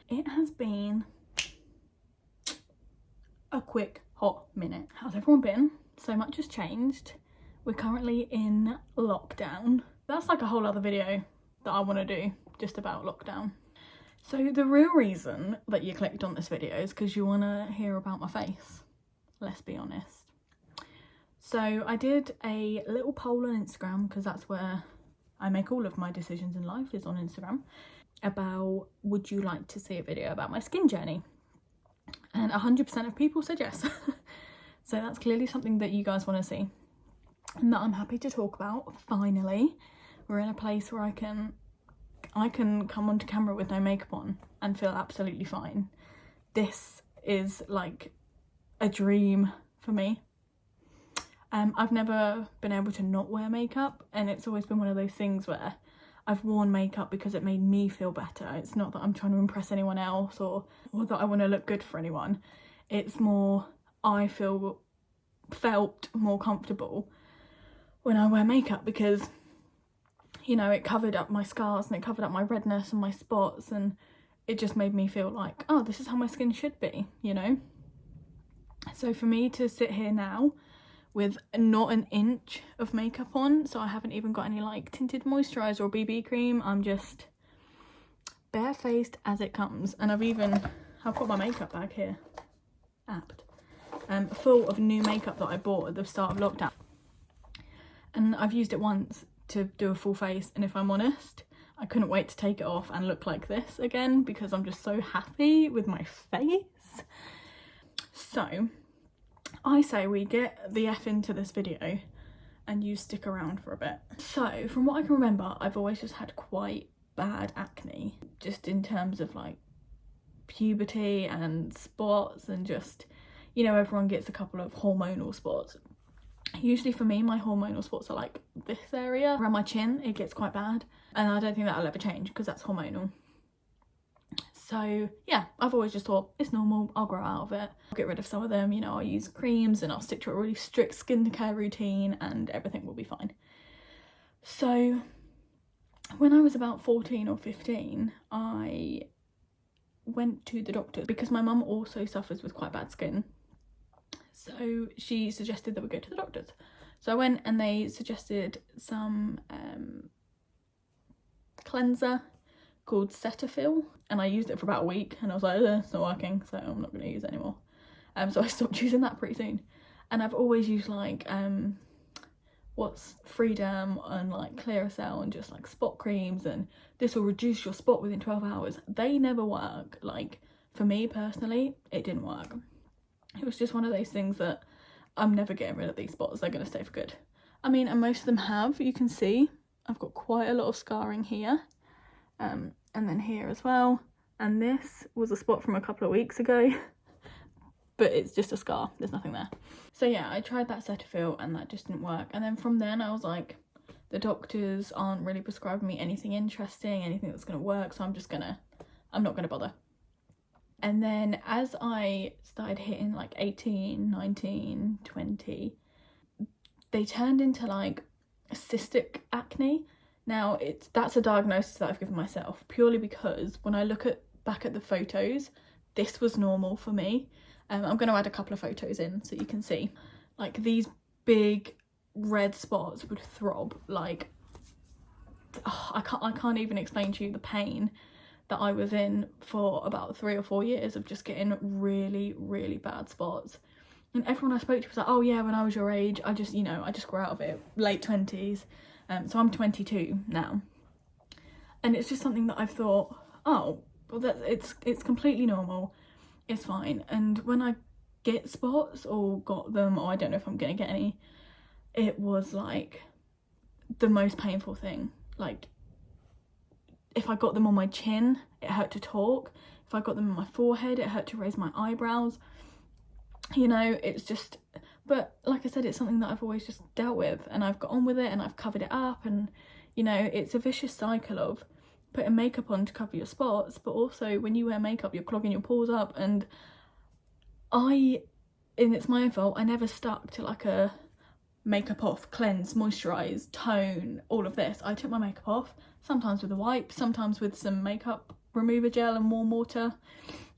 it has been a quick hot minute. How's everyone been? So much has changed. We're currently in lockdown. That's like a whole other video that I want to do just about lockdown. So the real reason that you clicked on this video is because you want to hear about my face. Let's be honest. So I did a little poll on Instagram, because that's where I make all of my decisions in life, is on Instagram, about would you like to see a video about my skin journey? And 100% of people said yes. So that's clearly something that you guys want to see and that I'm happy to talk about. Finally, we're in a place where I can come onto camera with no makeup on and feel absolutely fine. This is like a dream for me. I've never been able to not wear makeup, and it's always been one of those things where I've worn makeup because it made me feel better. It's not that I'm trying to impress anyone else or that I want to look good for anyone. It's more I felt more comfortable when I wear makeup because, you know, it covered up my scars and it covered up my redness and my spots, and it just made me feel like, oh, this is how my skin should be, you know? So for me to sit here now with not an inch of makeup on, so I haven't even got any like tinted moisturiser or BB cream, I'm just barefaced as it comes. And I've got my makeup bag here, apt, full of new makeup that I bought at the start of lockdown, and I've used it once to do a full face, and if I'm honest, I couldn't wait to take it off and look like this again because I'm just so happy with my face. So I say we get the F into this video and you stick around for a bit. So from what I can remember, I've always just had quite bad acne, just in terms of like puberty and spots, and just, you know, everyone gets a couple of hormonal spots. Usually for me, my hormonal spots are like this area around my chin. It gets quite bad, and I don't think that'll ever change because that's hormonal. So yeah, I've always just thought it's normal, I'll grow out of it. I'll get rid of some of them, you know, I'll use creams and I'll stick to a really strict skincare routine and everything will be fine. So when I was about 14 or 15, I went to the doctor because my mum also suffers with quite bad skin. So she suggested that we go to the doctors. So I went and they suggested some cleanser called Cetaphil, and I used it for about a week and I was like, it's not working, so I'm not going to use it anymore. So I stopped using that pretty soon. And I've always used like what's Freedom and like Clearasil and just like spot creams, and this will reduce your spot within 12 hours. They never work. Like for me personally, it didn't work. It was just one of those things that I'm never getting rid of these spots, they're going to stay for good. I mean, and most of them have, you can see I've got quite a lot of scarring here. And then here as well, and this was a spot from a couple of weeks ago but it's just a scar, there's nothing there. So yeah, I tried that Cetaphil and that just didn't work, and then from then I was like, the doctors aren't really prescribing me anything interesting, anything that's going to work, so I'm not gonna bother. And then as I started hitting like 18, 19, 20, they turned into like cystic acne. Now that's a diagnosis that I've given myself purely because when I look back at the photos, this was normal for me. I'm going to add a couple of photos in so you can see. Like these big red spots would throb like, oh, I can't even explain to you the pain that I was in for about 3 or 4 years of just getting really, really bad spots. And everyone I spoke to was like, oh yeah, when I was your age, I just grew out of it, late 20s. So I'm 22 now. And it's just something that I've thought, oh, well, it's completely normal. It's fine. And when I get spots or got them, or I don't know if I'm going to get any, it was like the most painful thing. Like if I got them on my chin, it hurt to talk. If I got them on my forehead, it hurt to raise my eyebrows. You know, it's just, but like I said, it's something that I've always just dealt with, and I've got on with it and I've covered it up, and you know, it's a vicious cycle of putting makeup on to cover your spots, but also when you wear makeup you're clogging your pores up, and it's my own fault, I never stuck to like a makeup off, cleanse, moisturize, tone, all of this. I took my makeup off, sometimes with a wipe, sometimes with some makeup remover gel and warm water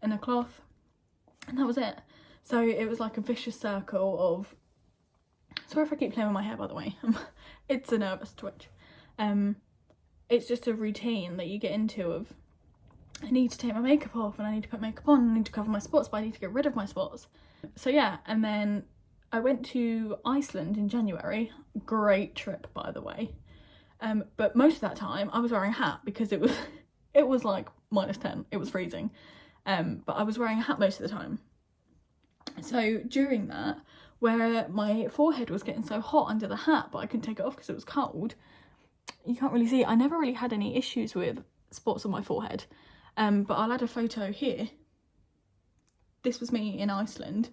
and a cloth, and that was it. So it was like a vicious circle of, sorry if I keep playing with my hair, by the way. It's a nervous twitch. It's just a routine that you get into of, I need to take my makeup off and I need to put makeup on, I need to cover my spots, but I need to get rid of my spots. So yeah, and then I went to Iceland in January. Great trip, by the way. But most of that time I was wearing a hat because it was like -10, it was freezing. But I was wearing a hat most of the time. So during that, where my forehead was getting so hot under the hat, but I couldn't take it off because it was cold, you can't really see, I never really had any issues with spots on my forehead. But I'll add a photo here. This was me in Iceland.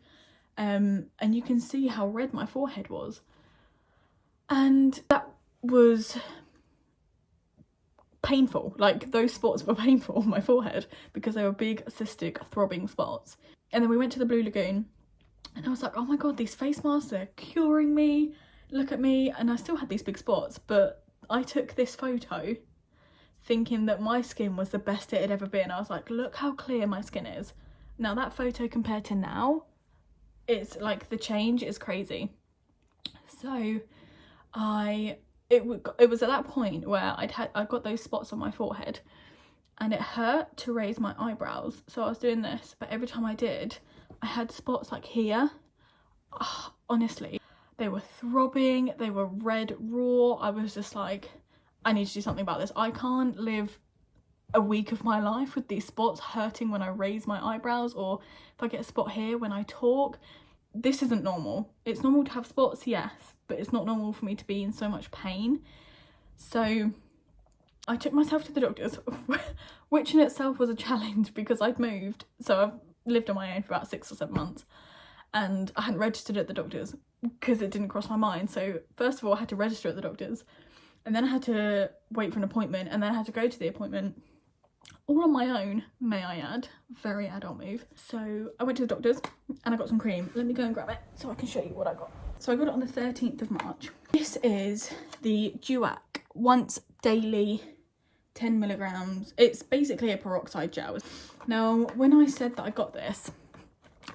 And you can see how red my forehead was. And that was painful. Like, those spots were painful on my forehead because they were big, cystic, throbbing spots. And then we went to the Blue Lagoon and I was like, oh my god, these face masks are curing me. Look at me. And I still had these big spots, but I took this photo thinking that my skin was the best it had ever been. I was like, look how clear my skin is. Now that photo compared to now, it's like the change is crazy. So it was at that point where I got those spots on my forehead and it hurt to raise my eyebrows. So I was doing this, but every time I did, I had spots like here. Oh, honestly, they were throbbing, they were red raw. I was just like, I need to do something about this. I can't live a week of my life with these spots hurting when I raise my eyebrows, or if I get a spot here when I talk. This isn't normal. It's normal to have spots, yes, but it's not normal for me to be in so much pain. So I took myself to the doctors, which in itself was a challenge because I'd moved. So I've lived on my own for about 6 or 7 months and I hadn't registered at the doctors because it didn't cross my mind. So first of all, I had to register at the doctors, and then I had to wait for an appointment, and then I had to go to the appointment all on my own, may I add. Very adult move. So I went to the doctors and I got some cream. Let me go and grab it so I can show you what I got. So I got it on the 13th of March. This is the Duac once daily 10 milligrams. It's basically a peroxide gel. Now, when I said that I got this,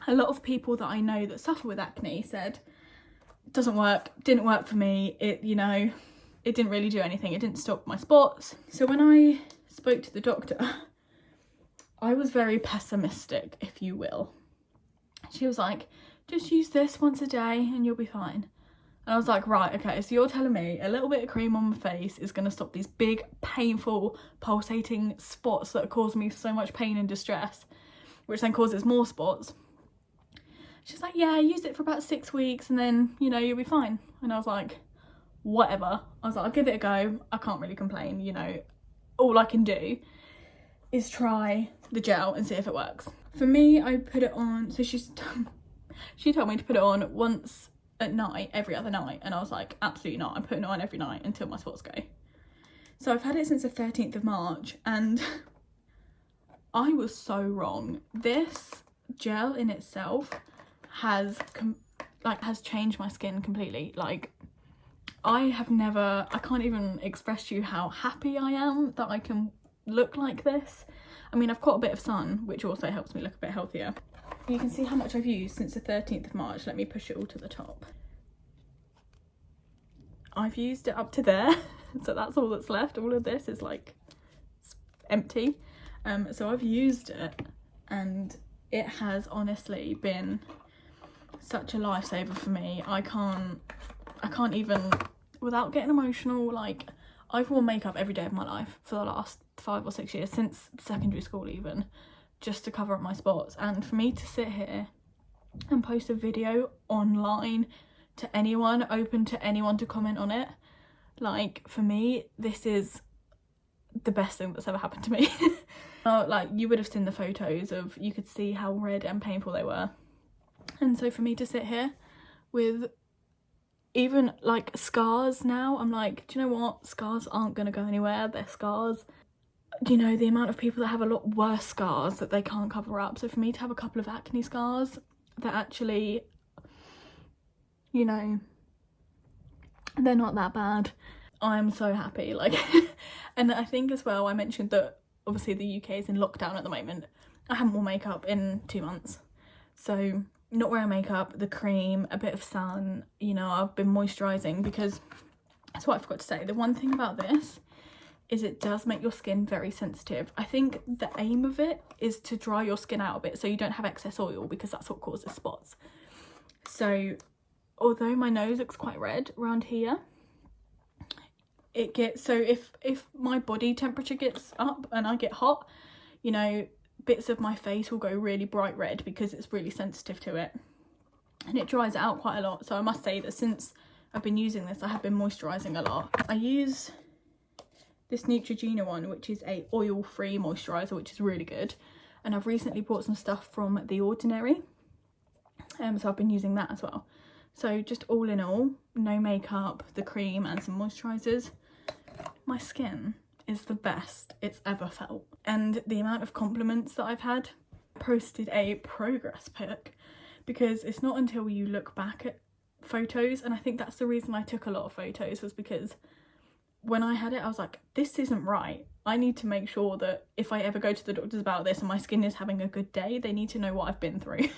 a lot of people that I know that suffer with acne said, it doesn't work, didn't work for me. It, you know, it didn't really do anything. It didn't stop my spots. So when I spoke to the doctor, I was very pessimistic, if you will. She was like, just use this once a day and you'll be fine. And I was like, right, okay, so you're telling me a little bit of cream on my face is going to stop these big, painful, pulsating spots that cause me so much pain and distress, which then causes more spots. She's like, yeah, use it for about 6 weeks and then, you know, you'll be fine. And I was like, whatever. I was like, I'll give it a go. I can't really complain, you know. All I can do is try the gel and see if it works. For me, I put it on, so she told me to put it on once at night, every other night, and I was like, absolutely not. I'm putting it on every night until my spots go. So I've had it since the 13th of March and I was so wrong. This gel in itself has changed my skin completely. Like, I can't even express to you how happy I am that I can look like this. I mean, I've got a bit of sun, which also helps me look a bit healthier. You can see how much I've used since the 13th of March. Let me push it all to the top. I've used it up to there, so that's all that's left. All of this is like empty. So I've used it and it has honestly been such a lifesaver for me. I can't even, without getting emotional, like, I've worn makeup every day of my life for the last 5 or 6 years, since secondary school even, just to cover up my spots. And for me to sit here and post a video online to anyone, open to anyone to comment on it, like, for me, this is the best thing that's ever happened to me. Like, you would have seen the photos of, you could see how red and painful they were. And so for me to sit here with even like scars now, I'm like, do you know what? Scars aren't going to go anywhere. They're scars. Do you know the amount of people that have a lot worse scars that they can't cover up? So for me to have a couple of acne scars that actually, you know, they're not that bad, I'm so happy. Like, and I think as well, I mentioned that obviously the UK is in lockdown at the moment. I haven't worn makeup in 2 months, so not wearing makeup, the cream, a bit of sun, you know, I've been moisturising, because that's what I forgot to say. The one thing about this is it does make your skin very sensitive. I think the aim of it is to dry your skin out a bit so you don't have excess oil, because that's what causes spots. So although my nose looks quite red around here, it gets, so if my body temperature gets up and I get hot, you know, bits of my face will go really bright red because it's really sensitive to it, and it dries it out quite a lot. So I must say that since I've been using this, I have been moisturising a lot. I use this Neutrogena one, which is a oil-free moisturiser, which is really good, and I've recently bought some stuff from The Ordinary, so I've been using that as well. So just all in all, no makeup, the cream and some moisturisers, my skin is the best it's ever felt. And the amount of compliments that I've had, posted a progress pic, because it's not until you look back at photos, and I think that's the reason I took a lot of photos, was because when I had it I was like, this isn't right. I need to make sure that if I ever go to the doctors about this and my skin is having a good day, they need to know what I've been through.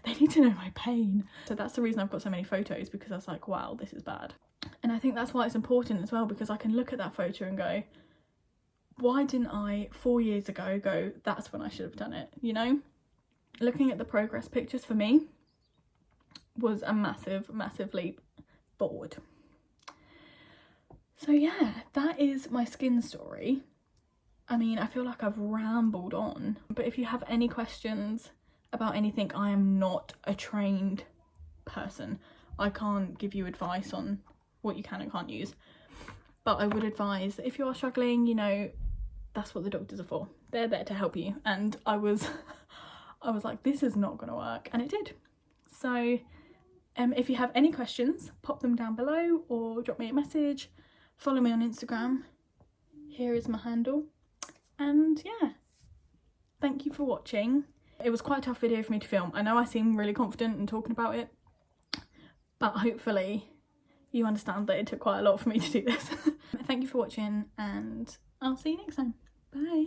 They need to know my pain. So that's the reason I've got so many photos, because I was like, wow, this is bad. And I think that's why it's important as well, because I can look at that photo and go, why didn't I 4 years ago go, that's when I should have done it, you know? Looking at the progress pictures for me was a massive, massive leap forward. So yeah, that is my skin story. I mean, I feel like I've rambled on, but if you have any questions about anything, I am not a trained person. I can't give you advice on what you can and can't use, but I would advise that if you are struggling, you know, that's what the doctors are for. They're there to help you. And I was like, this is not gonna work, and it did. So if you have any questions, pop them down below or drop me a message. Follow me on Instagram. Here is my handle. And yeah, thank you for watching. It was quite a tough video for me to film. I know I seem really confident in talking about it, but hopefully you understand that it took quite a lot for me to do this. Thank you for watching, and I'll see you next time. Bye.